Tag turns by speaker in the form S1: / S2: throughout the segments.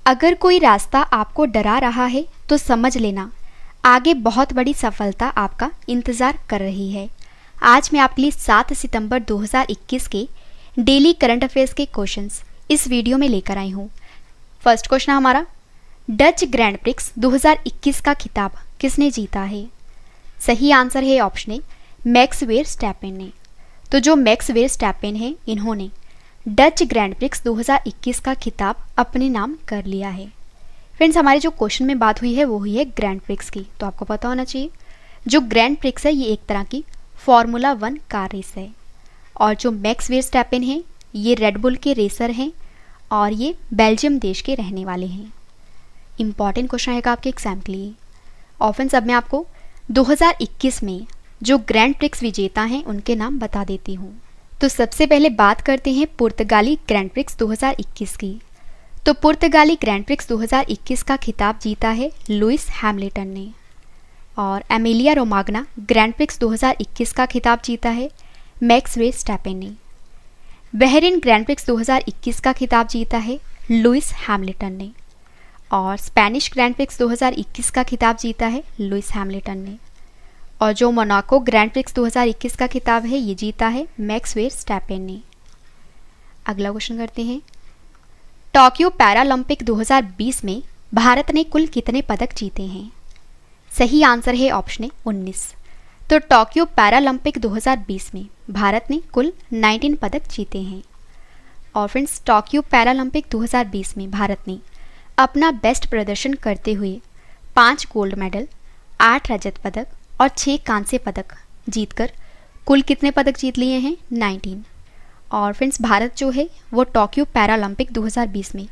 S1: अगर कोई रास्ता आपको डरा रहा है तो समझ लेना आगे बहुत बड़ी सफलता आपका इंतज़ार कर रही है। आज मैं आपके लिए 7 सितंबर 2021 के डेली करंट अफेयर्स के क्वेश्चंस इस वीडियो में लेकर आई हूँ। फर्स्ट क्वेश्चन हमारा, डच ग्रैंड प्रिक्स 2021 का खिताब किसने जीता है? सही आंसर है ऑप्शन ए, मैक्स वर्स्टैपेन ने। तो जो मैक्स वर्स्टैपेन है, इन्होंने डच ग्रैंड प्रिक्स 2021 का खिताब अपने नाम कर लिया है। फ्रेंड्स, हमारे जो क्वेश्चन में बात हुई है वो हुई है ग्रैंड प्रिक्स की, तो आपको पता होना चाहिए जो ग्रैंड प्रिक्स है ये एक तरह की फार्मूला 1 कार रेस है, और जो मैक्स वर्स्टैपेन है ये रेडबुल के रेसर हैं और ये बेल्जियम देश के रहने वाले हैं। इंपॉर्टेंट क्वेश्चन है आपके एग्जाम के लिए। और फ्रेंड्स, अब मैं आपको 2021 में जो ग्रैंड प्रिक्स विजेता हैं उनके नाम बता देती हूँ। तो सबसे पहले बात करते हैं पुर्तगाली ग्रैंड प्रिक्स 2021 की। तो पुर्तगाली ग्रैंड प्रिक्स 2021 का खिताब जीता है लुइस हैमिल्टन ने। और एमिलिया रोमाग्ना ग्रैंड प्रिक्स 2021 का खिताब जीता है मैक्स वर्स्टैपेन ने। बहरीन ग्रैंड प्रिक्स 2021 का खिताब जीता है लुइस हैमिल्टन ने। और स्पेनिश ग्रैंड प्रिक्स 2021 का खिताब जीता है लुइस हैमिल्टन ने। और जो मोनाको ग्रैंड प्रिक्स 2021 का खिताब है ये जीता है मैक्स वर्स्टैपेन ने। अगला क्वेश्चन करते हैं, टोक्यो पैरालंपिक 2020 में भारत ने कुल कितने पदक जीते हैं? सही आंसर है ऑप्शन ए, 19। तो टोक्यो पैरालंपिक 2020 में भारत ने कुल 19 पदक जीते हैं। और फ्रेंड्स, टोक्यो पैरालंपिक 2020 में भारत ने अपना बेस्ट प्रदर्शन करते हुए 5 गोल्ड मेडल, 8 रजत पदक और 6 कांस्य पदक जीतकर कुल कितने पदक जीत लिए हैं? 19। और फ्रेंड्स, भारत जो है वो टोक्यो पैरालंपिक 2020 में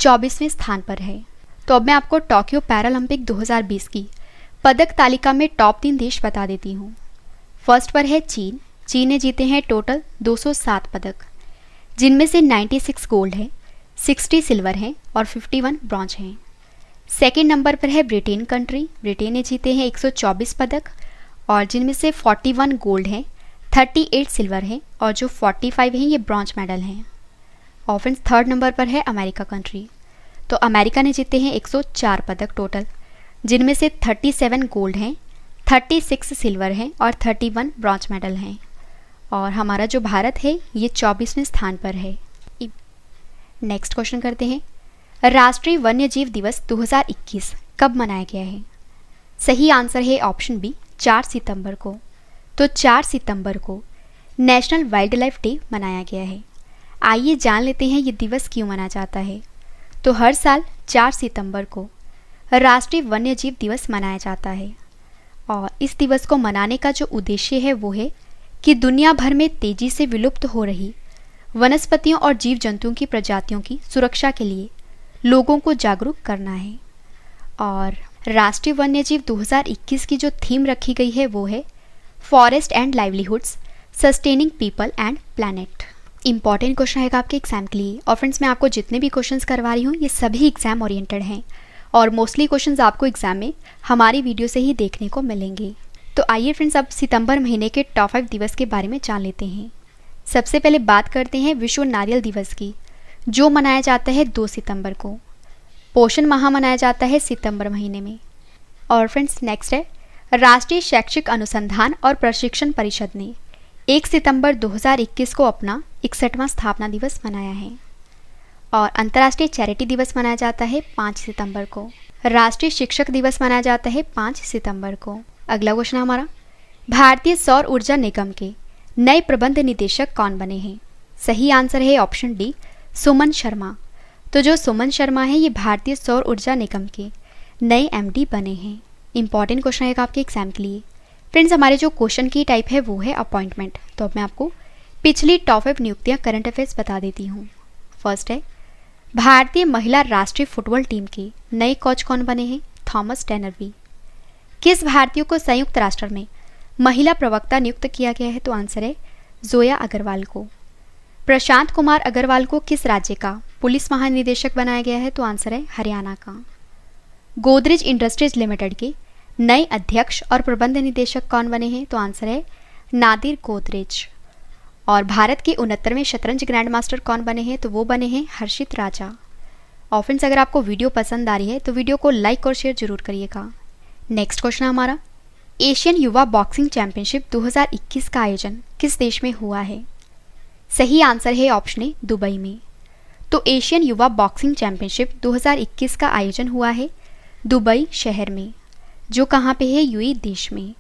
S1: 24वें स्थान पर है। तो अब मैं आपको टोक्यो पैरालंपिक 2020 की पदक तालिका में टॉप 3 देश बता देती हूँ। फर्स्ट पर है चीन। चीन ने जीते हैं टोटल 207 पदक, जिनमें से 96 गोल्ड है, 60 सिल्वर हैं और 51 ब्रॉन्ज हैं। सेकेंड नंबर पर है ब्रिटेन कंट्री। ब्रिटेन ने जीते हैं 124 पदक, और जिनमें से 41 गोल्ड हैं, 38 सिल्वर हैं और जो 45 हैं ये ब्रॉन्ज मेडल हैं। और फ्रेंड्स, थर्ड नंबर पर है अमेरिका कंट्री। तो अमेरिका ने जीते हैं 104 पदक टोटल, जिनमें से 37 गोल्ड हैं, 36 सिल्वर हैं और 31 ब्रॉन्ज मेडल हैं। और हमारा जो भारत है ये 24वें स्थान पर है। नेक्स्ट क्वेश्चन करते हैं, राष्ट्रीय वन्यजीव दिवस 2021 कब मनाया गया है? सही आंसर है ऑप्शन बी, 4 सितंबर को। तो 4 सितंबर को नेशनल वाइल्ड लाइफ डे मनाया गया है। आइए जान लेते हैं ये दिवस क्यों मनाया जाता है। तो हर साल 4 सितंबर को राष्ट्रीय वन्यजीव दिवस मनाया जाता है, और इस दिवस को मनाने का जो उद्देश्य है वो है कि दुनिया भर में तेजी से विलुप्त हो रही वनस्पतियों और जीव जंतुओं की प्रजातियों की सुरक्षा के लिए लोगों को जागरूक करना है। और राष्ट्रीय वन्यजीव 2021 की जो थीम रखी गई है वो है forest and livelihoods sustaining people and planet. Important question है आपके एग्जाम के लिए। और फ्रेंड्स, मैं आपको जितने भी क्वेश्चंस करवा रही हूँ ये सभी एग्जाम ओरिएंटेड हैं, और मोस्टली क्वेश्चंस आपको एग्जाम में हमारी वीडियो से ही देखने को मिलेंगे। तो आइए फ्रेंड्स, अब सितंबर महीने के टॉप 5 दिवस के बारे में जान लेते हैं। सबसे पहले बात करते हैं विश्व नारियल दिवस की, जो मनाया जाता है 2 सितंबर को। पोषण माह मनाया जाता है सितंबर महीने में। और फ्रेंड्स, नेक्स्ट है राष्ट्रीय शैक्षिक अनुसंधान और प्रशिक्षण परिषद ने 1 सितंबर 2021 को अपना 61वां स्थापना दिवस मनाया है। और अंतर्राष्ट्रीय चैरिटी दिवस मनाया जाता है 5 सितंबर को। राष्ट्रीय शिक्षक दिवस मनाया जाता है 5 सितंबर को। अगला क्वेश्चन हमारा, भारतीय सौर ऊर्जा निगम के नए प्रबंध निदेशक कौन बने हैं? सही आंसर है ऑप्शन डी, सुमन शर्मा। तो जो सुमन शर्मा है ये भारतीय सौर ऊर्जा निगम के नए एमडी बने हैं। इंपॉर्टेंट क्वेश्चन है आपके एग्जाम के लिए। फ्रेंड्स, हमारे जो क्वेश्चन की टाइप है वो है अपॉइंटमेंट। तो अब मैं आपको पिछली टॉप 5 नियुक्तियां करंट अफेयर्स बता देती हूँ। फर्स्ट है, भारतीय महिला राष्ट्रीय फुटबॉल टीम के नए कोच कौन बने हैं? थॉमस टेनरबी। किस भारतीय को संयुक्त राष्ट्र में महिला प्रवक्ता नियुक्त किया गया है? तो आंसर है जोया अग्रवाल को। प्रशांत कुमार अग्रवाल को किस राज्य का पुलिस महानिदेशक बनाया गया है? तो आंसर है हरियाणा का। गोदरेज इंडस्ट्रीज लिमिटेड के नए अध्यक्ष और प्रबंध निदेशक कौन बने हैं? तो आंसर है नादिर गोदरेज। और भारत के 69वें शतरंज ग्रैंड मास्टर कौन बने हैं? तो वो बने हैं हर्षित राजा। और फ्रेंड्स अगर आपको वीडियो पसंद आ रही है तो वीडियो को लाइक और शेयर जरूर करिएगा। नेक्स्ट क्वेश्चन हमारा, एशियन युवा बॉक्सिंग चैंपियनशिप 2021 का आयोजन किस देश में हुआ है? सही आंसर है ऑप्शन ए, दुबई में। तो एशियन युवा बॉक्सिंग चैंपियनशिप 2021 का आयोजन हुआ है दुबई शहर में, जो कहाँ पे है? यूएई देश में।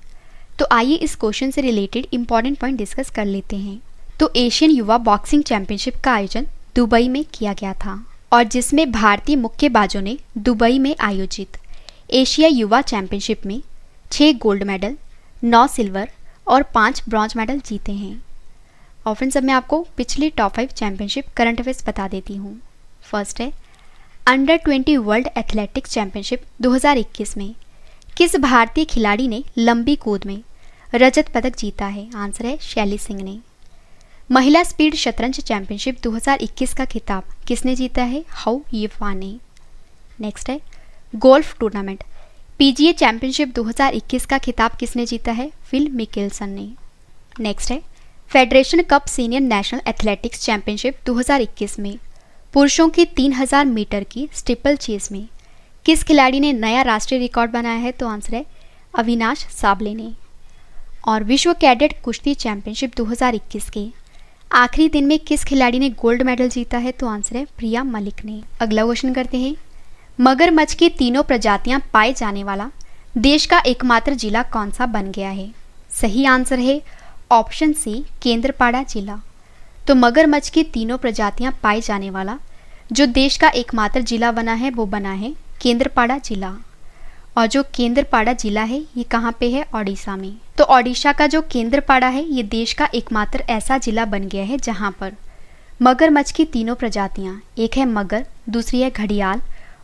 S1: तो आइए इस क्वेश्चन से रिलेटेड इंपॉर्टेंट पॉइंट डिस्कस कर लेते हैं। तो एशियन युवा बॉक्सिंग चैंपियनशिप का आयोजन दुबई में किया गया था और जिसमें भारतीय मुक्केबाजों ने दुबई में आयोजित एशिया युवा चैंपियनशिप में 6 गोल्ड मेडल, 9 सिल्वर और 5 ब्रॉन्ज मेडल जीते हैं। और फ्रेंड्स अब मैं आपको पिछली टॉप 5 चैंपियनशिप करंट अफेयर्स बता देती हूँ। फर्स्ट है, अंडर 20 वर्ल्ड एथलेटिक्स चैंपियनशिप 2021 में किस भारतीय खिलाड़ी ने लंबी कूद में रजत पदक जीता है? आंसर है शैली सिंह ने। महिला स्पीड शतरंज चैंपियनशिप 2021 का खिताब किसने जीता है? हाउ यीफा ने। नेक्स्ट है, गोल्फ टूर्नामेंट पीजीए चैंपियनशिप 2021 का खिताब किसने जीता है? फिल मिकेल्सन ने। नेक्स्ट है, federation cup senior national athletics championship 2021 में पुरुषों की 3000 मीटर की स्टीपल चेस में किस खिलाड़ी ने नया राष्ट्रीय रिकॉर्ड बनाया है? तो आंसर है अविनाश साबले ने। और विश्व कैडेट कुश्ती चैंपियनशिप 2021 के आखिरी दिन में किस खिलाड़ी ने गोल्ड मेडल जीता है? तो आंसर है प्रिया मलिक ने। अगला क्वेश्चन करते हैं, मगरमच्छ की तीनों प्रजातियां पाए जाने वाला देश का एकमात्र जिला कौन सा बन गया है? सही आंसर है ऑप्शन सी, केंद्रपाड़ा जिला। तो मगरमच्छ की तीनों प्रजातियां पाए जाने वाला जो देश का एकमात्र जिला बना है वो बना है केंद्रपाड़ा जिला। और जो केंद्रपाड़ा जिला है ये कहाँ पे है? ओडिशा में। तो ओडिशा का जो केंद्रपाड़ा है ये देश का एकमात्र ऐसा जिला बन गया है जहाँ पर मगरमच्छ की तीनों प्रजातियाँ, एक है मगर, दूसरी है घड़ियाल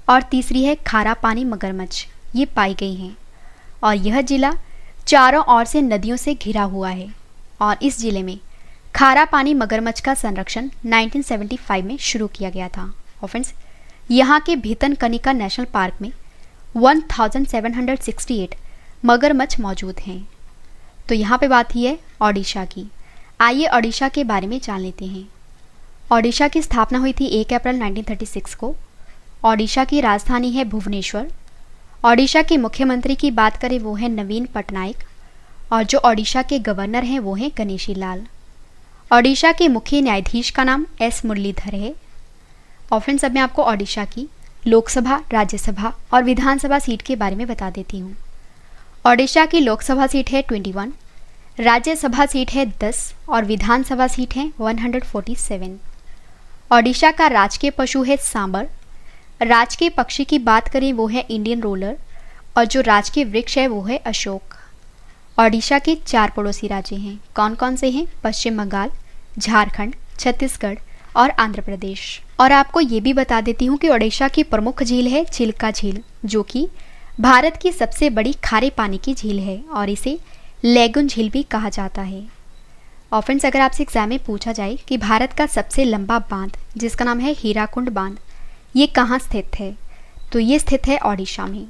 S1: और तीसरी है खारा पानी मगरमच्छ, ये पाई गई हैं। और यह जिला चारों ओर से नदियों से घिरा हुआ है और इस जिले में खारा पानी मगरमच्छ का संरक्षण 1975 में शुरू किया गया था। और फ्रेंड्स यहाँ के भीतनकनिका नेशनल पार्क में 1768 मगरमच्छ मौजूद हैं। तो यहाँ पे बात ही है ओडिशा की। आइए ओडिशा के बारे में जान लेते हैं। ओडिशा की स्थापना हुई थी 1 अप्रैल 1936 को। ओडिशा की राजधानी है भुवनेश्वर। ओडिशा के मुख्यमंत्री की बात करें वो है नवीन पटनायक और जो ओडिशा के गवर्नर हैं वो हैं गणेशी लाल। ओडिशा के मुख्य न्यायाधीश का नाम एस मुरलीधर है। और फ्रेंड्स अब मैं आपको ओडिशा की लोकसभा, राज्यसभा और विधानसभा सीट के बारे में बता देती हूँ। ओडिशा की लोकसभा सीट है 21, राज्यसभा सीट है 10 और विधानसभा सीट है 147। ओडिशा का राजकीय पशु है सांबर। राजकीय पक्षी की बात करें वो है इंडियन रोलर और जो राजकीय वृक्ष है वो है अशोक। ओडिशा के 4 पड़ोसी राज्य हैं। कौन कौन से हैं? पश्चिम बंगाल, झारखंड, छत्तीसगढ़ और आंध्र प्रदेश। और आपको ये भी बता देती हूँ कि ओडिशा की प्रमुख झील है चिल्का झील, जो कि भारत की सबसे बड़ी खारे पानी की झील है और इसे लेगुन झील भी कहा जाता है। और फ्रेंड्स अगर आपसे एग्जाम में पूछा जाए कि भारत का सबसे लंबा बांध जिसका नाम है हीराकुंड बांध ये कहाँ स्थित है, तो ये स्थित है ओडिशा में।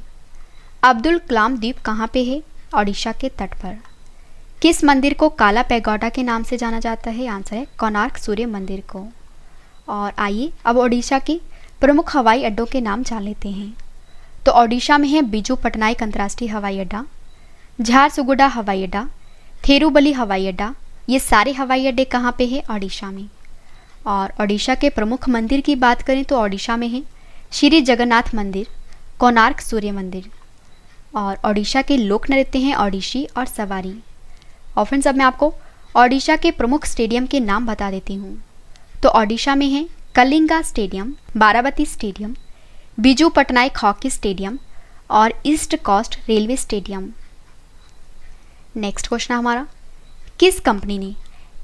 S1: अब्दुल कलाम द्वीप कहाँ पे है? ओडिशा के तट पर। किस मंदिर को काला पैगोडा के नाम से जाना जाता है? आंसर है कोणार्क सूर्य मंदिर को। और आइए अब ओडिशा के प्रमुख हवाई अड्डों के नाम जान लेते हैं। तो ओडिशा में है बिजू पटनायक अंतर्राष्ट्रीय हवाई अड्डा, झारसुगुडा हवाई अड्डा, थेरुबली हवाई अड्डा। ये सारे हवाई अड्डे कहाँ पे है? ओडिशा में। और ओडिशा के प्रमुख मंदिर की बात करें तो ओडिशा में है श्री जगन्नाथ मंदिर, कोणार्क सूर्य मंदिर। और ओडिशा के लोक नृत्य हैं ओडिशी और सवारी। और फ्रेंड्स अब मैं आपको ओडिशा के प्रमुख स्टेडियम के नाम बता देती हूँ। तो ओडिशा में है Kalinga stadium, Barabati stadium, Biju Patnaik hockey stadium और east coast railway stadium. Next question हमारा, किस कंपनी ने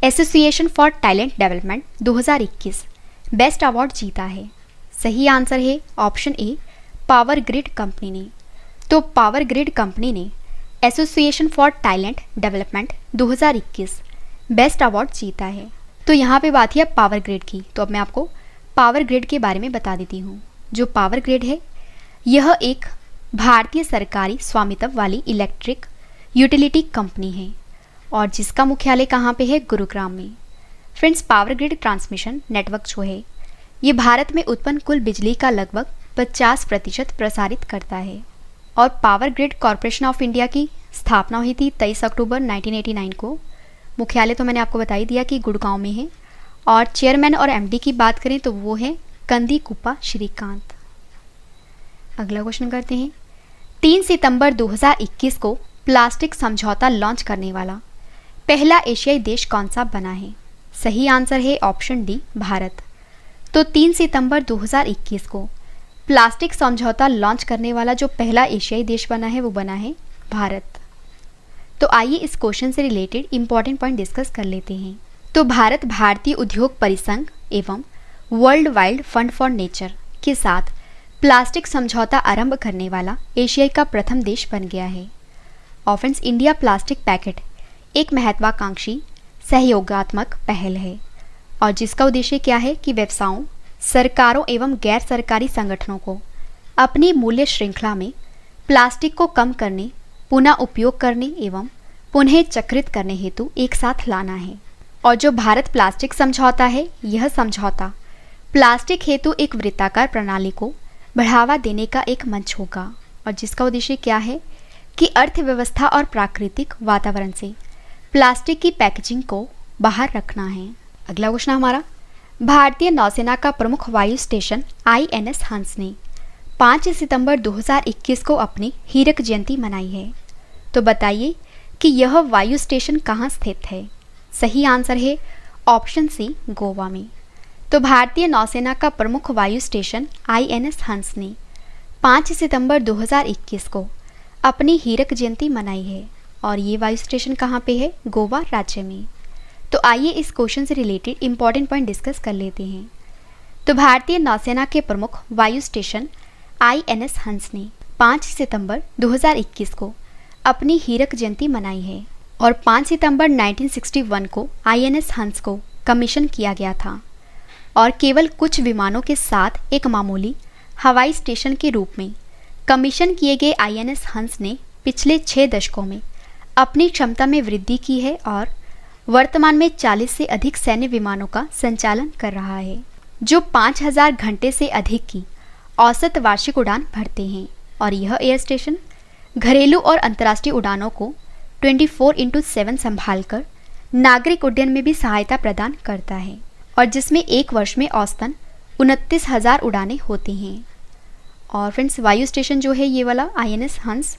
S1: association for talent development 2021 best award जीता है? सही आंसर है option A, power grid company ने। तो पावर ग्रिड कंपनी ने association for talent development 2021 best award जीता है। तो यहाँ पे बात है पावर ग्रिड की। तो अब मैं आपको पावर ग्रिड के बारे में बता देती हूँ। जो पावर ग्रिड है यह एक भारतीय सरकारी स्वामित्व वाली इलेक्ट्रिक यूटिलिटी कंपनी है और जिसका मुख्यालय कहाँ पे है? गुरुग्राम में। Friends power grid transmission network जो है ये भारत में उत्पन्न कुल बिजली का लगभग 50% प्रसारित करता है। और power grid corporation of India की स्थापना हुई थी 23 अक्टूबर 1989 को। मुख्यालय तो मैंने आपको बता ही दिया कि गुड़गांव में है। और चेयरमैन और एमडी की बात करें तो वो है कंदी कुप्पा श्रीकांत। अगला क्वेश्चन करते हैं। 3 सितंबर 2021 को प्लास्टिक समझौता लॉन्च करने वाला पहला एशियाई देश कौन सा बना है? सही आंसर है ऑप्शन डी, भारत। तो 3 सितंबर 2021 को प्लास्टिक समझौता लॉन्च करने वाला जो पहला एशियाई देश बना है वो बना है भारत। तो आइए इस क्वेश्चन से रिलेटेड इंपॉर्टेंट पॉइंट डिस्कस कर लेते हैं। तो भारत भारतीय उद्योग परिसंघ एवं world wide fund for nature के साथ प्लास्टिक समझौता आरंभ करने वाला एशिया का प्रथम देश बन गया है। और फ्रेंड्स, इंडिया प्लास्टिक पैकेट एक महत्वाकांक्षी सहयोगात्मक पहल है और जिसका उद्देश्य क्या है कि व्यवसायों, सरकारों एवं गैर सरकारी संगठनों को अपनी मूल्य श्रृंखला में प्लास्टिक को कम करने, पुनः उपयोग करने एवं पुनः चक्रित करने हेतु एक साथ लाना है। और जो भारत प्लास्टिक समझौता है, यह समझौता प्लास्टिक हेतु एक वृत्ताकार प्रणाली को बढ़ावा देने का एक मंच होगा और जिसका उद्देश्य क्या है कि अर्थव्यवस्था और प्राकृतिक वातावरण से प्लास्टिक की पैकेजिंग को बाहर रखना है। अगला क्वेश्चन हमारा, भारतीय नौसेना का प्रमुख वायु स्टेशन INS हंस ने 5 सितंबर 2021 को अपनी हीरक जयंती मनाई है। तो बताइए कि यह वायु स्टेशन कहाँ स्थित है? सही आंसर है ऑप्शन सी, गोवा में। तो भारतीय नौसेना का प्रमुख वायु स्टेशन INS हंस ने 5 सितंबर 2021 को अपनी हीरक जयंती मनाई है और ये वायु स्टेशन कहाँ पे है? गोवा राज्य में। तो आइए इस क्वेश्चन से रिलेटेड इंपॉर्टेंट पॉइंट डिस्कस कर लेते हैं। तो भारतीय नौसेना के प्रमुख वायु स्टेशन INS हंस ने 5 सितंबर 2021 को अपनी हीरक जयंती मनाई है और 5 सितंबर 1961 को INS हंस को कमीशन किया गया था और केवल कुछ विमानों के साथ एक मामूली हवाई स्टेशन के रूप में कमीशन किए गए INS हंस ने पिछले 6 दशकों में अपनी क्षमता में वृद्धि की है और वर्तमान में 40 से अधिक सैन्य विमानों का संचालन कर रहा है जो 5000 घंटे से अधिक की औसत वार्षिक उड़ान भरते हैं। और यह एयर स्टेशन घरेलू और अंतर्राष्ट्रीय उड़ानों को 24/7 संभालकर नागरिक उड्डयन में भी सहायता प्रदान करता है और जिसमें एक वर्ष में औसतन 29,000 उड़ानें होती हैं। और फ्रेंड्स, वायु स्टेशन जो है ये वाला INS हंस,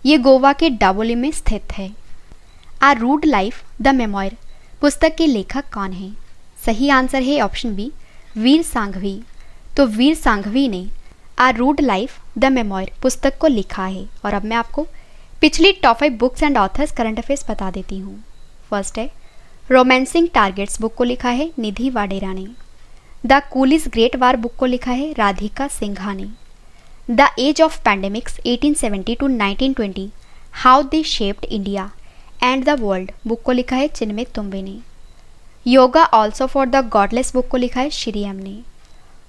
S1: ये गोवा के डाबोली में स्थित है। आ रूड लाइफ द मेमोयर पुस्तक के लेखक कौन है? सही आंसर है ऑप्शन बी, वीर सांघवी। तो वीर सांघवी ने आ रूड लाइफ द मेमोयर पुस्तक को लिखा है। और अब मैं आपको पिछली top 5 books and authors current affairs बता देती हूँ। फर्स्ट है रोमांसिंग टारगेट्स बुक को लिखा है निधि वाडेरा ने। The coolies great war book को लिखा है राधिका सिंघा ने। The age of pandemics 1870 to 1920 how they shaped India and the world book को लिखा है चिन्मय तुम्बे ने। Yoga also for the godless book को लिखा है श्री एम ने।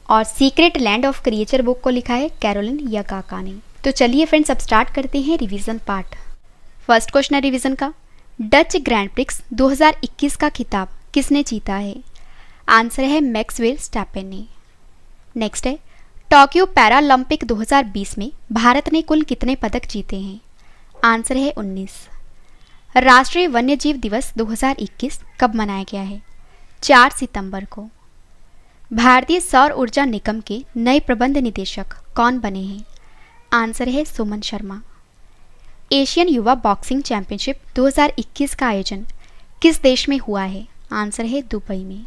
S1: और secret land of creature book को लिखा है कैरोलिन यगाका ने। तो चलिए फ्रेंड्स, अब स्टार्ट करते हैं रिवीजन पार्ट। फर्स्ट क्वेश्चन है रिवीजन का, डच ग्रैंड प्रिक्स 2021 का खिताब किसने जीता है? आंसर है मैक्स वर्स्टैपेन ने। नेक्स्ट है टोक्यो पैरालंपिक 2020 में भारत ने कुल कितने पदक जीते हैं? आंसर है 19। राष्ट्रीय वन्यजीव दिवस 2021 कब मनाया गया है? 4 सितंबर को। भारतीय सौर ऊर्जा निगम के नए प्रबंध निदेशक कौन बने हैं? आंसर है सुमन शर्मा। एशियन युवा बॉक्सिंग चैंपियनशिप 2021 का आयोजन किस देश में हुआ है? आंसर है दुबई में।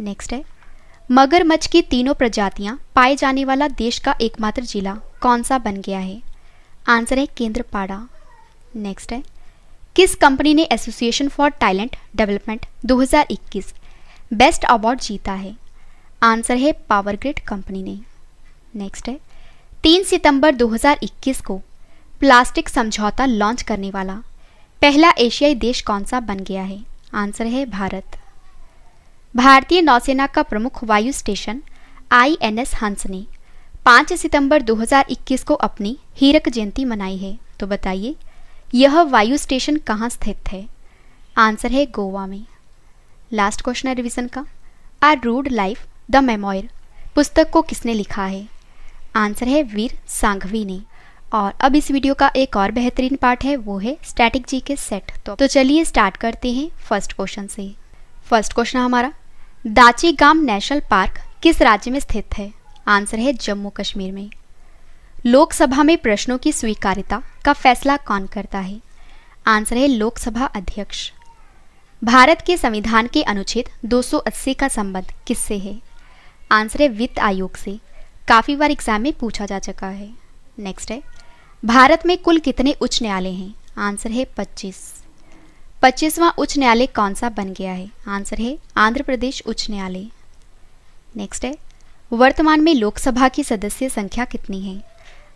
S1: नेक्स्ट है मगरमच्छ की तीनों प्रजातियां पाए जाने वाला देश का एकमात्र जिला कौन सा बन गया है? आंसर है केंद्रपाड़ा। नेक्स्ट है किस कंपनी ने association for talent development 2021 best award जीता है? आंसर है पावर ग्रिड कंपनी ने। नेक्स्ट है 3 सितंबर 2021 को प्लास्टिक समझौता लॉन्च करने वाला पहला एशियाई देश कौन सा बन गया है? आंसर है भारत। भारतीय नौसेना का प्रमुख वायु स्टेशन INS हंस ने 5 सितंबर 2021 को अपनी हीरक जयंती मनाई है। तो बताइए यह वायु स्टेशन कहाँ स्थित है? आंसर है गोवा में। लास्ट क्वेश्चन है रिवीजन का, आ रूड लाइफ द मेमोयर पुस्तक को किसने लिखा है? आंसर है वीर सांघवी ने। और अब इस वीडियो का एक और बेहतरीन पार्ट है, वो है स्टैटिक जी के सेट। तो चलिए स्टार्ट करते हैं फर्स्ट क्वेश्चन से। फर्स्ट क्वेश्चन हमारा, दाचीगाम नेशनल पार्क किस राज्य में स्थित है? आंसर है जम्मू कश्मीर में। लोकसभा में प्रश्नों की स्वीकार्यता का फैसला कौन करता है? आंसर है लोकसभा अध्यक्ष। भारत के संविधान के अनुच्छेद 280 का संबंध किससे है? आंसर है वित्त आयोग से। काफ़ी बार एग्जाम में पूछा जा चुका है। नेक्स्ट है, भारत में कुल कितने उच्च न्यायालय हैं? आंसर है 25। 25वां उच्च न्यायालय कौन सा बन गया है? आंसर है आंध्र प्रदेश उच्च न्यायालय। नेक्स्ट है, वर्तमान में लोकसभा की सदस्य संख्या कितनी है?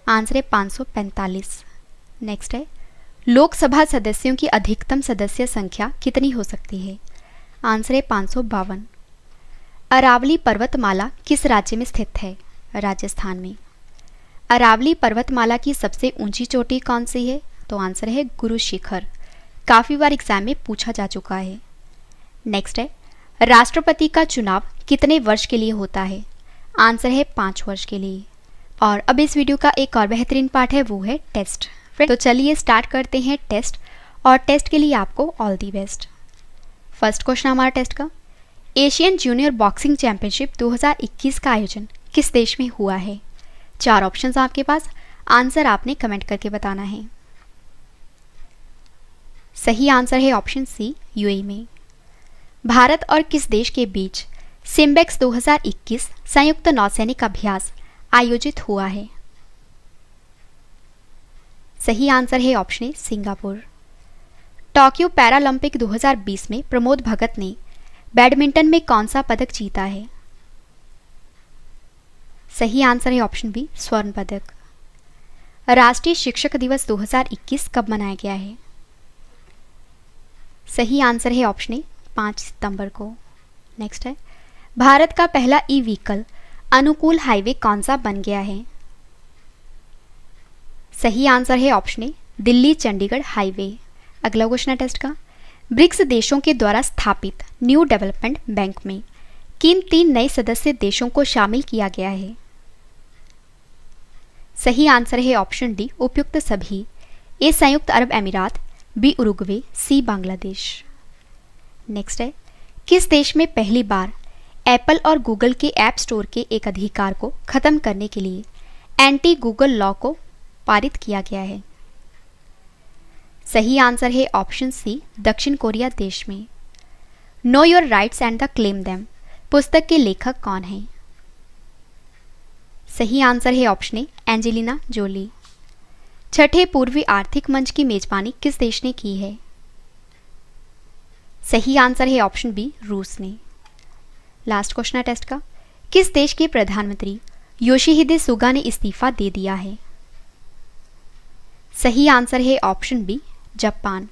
S1: आंसर है 545। नेक्स्ट है, लोकसभा सदस्यों की अधिकतम सदस्य संख्या कितनी हो सकती है? आंसर है 552। अरावली पर्वतमाला किस राज्य में स्थित है? राजस्थान में। अरावली पर्वतमाला की सबसे ऊंची चोटी कौन सी है? तो आंसर है गुरु शिखर। काफ़ी बार एग्जाम में पूछा जा चुका है। नेक्स्ट है, राष्ट्रपति का चुनाव कितने वर्ष के लिए होता है? आंसर है 5 वर्ष के लिए। और अब इस वीडियो का एक और बेहतरीन पार्ट है, वो है टेस्ट। तो चलिए स्टार्ट करते हैं टेस्ट, और टेस्ट के लिए आपको all the best. First question हमारा टेस्ट का, एशियन जूनियर बॉक्सिंग चैंपियनशिप 2021 का आयोजन किस देश में हुआ है? 4 ऑप्शंस आपके पास, आंसर आपने कमेंट करके बताना है। सही आंसर है ऑप्शन सी, यूएई में। भारत और किस देश के बीच सिम्बेक्स 2021 संयुक्त नौसैनिक अभ्यास आयोजित हुआ है? सही आंसर है ऑप्शन ए, सिंगापुर। टोक्यो पैरालंपिक 2020 में प्रमोद भगत ने बैडमिंटन में कौन सा पदक जीता है? सही आंसर है ऑप्शन बी, स्वर्ण पदक। राष्ट्रीय शिक्षक दिवस 2021 कब मनाया गया है? सही आंसर है ऑप्शन ए, 5 सितंबर को। नेक्स्ट है, भारत का पहला ई व्हीकल अनुकूल हाईवे कौन सा बन गया है? सही आंसर है ऑप्शन ए, दिल्ली चंडीगढ़ हाईवे। अगला क्वेश्चन है टेस्ट का, ब्रिक्स देशों के द्वारा स्थापित न्यू डेवलपमेंट बैंक में किन 3 नए सदस्य देशों को शामिल किया गया है? सही आंसर है ऑप्शन डी, उपयुक्त सभी। ए संयुक्त अरब अमीरात, बी उरुग्वे, सी बांग्लादेश। नेक्स्ट है, किस देश में पहली बार एप्पल और गूगल के ऐप स्टोर के एक अधिकार को खत्म करने के लिए एंटी गूगल लॉ को पारित किया गया है? सही आंसर है ऑप्शन सी, दक्षिण कोरिया देश में। Know your rights and the claim them पुस्तक के लेखक कौन हैं? सही आंसर है ऑप्शन ए, एंजेलिना जोली। छठे पूर्वी आर्थिक मंच की मेजबानी किस देश ने की है? सही आंसर है ऑप्शन बी, रूस ने। लास्ट क्वेश्चन है टेस्ट का, किस देश के प्रधानमंत्री योशिहिदे सुगा ने इस्तीफा दे दिया है? सही आंसर है ऑप्शन बी, जापान।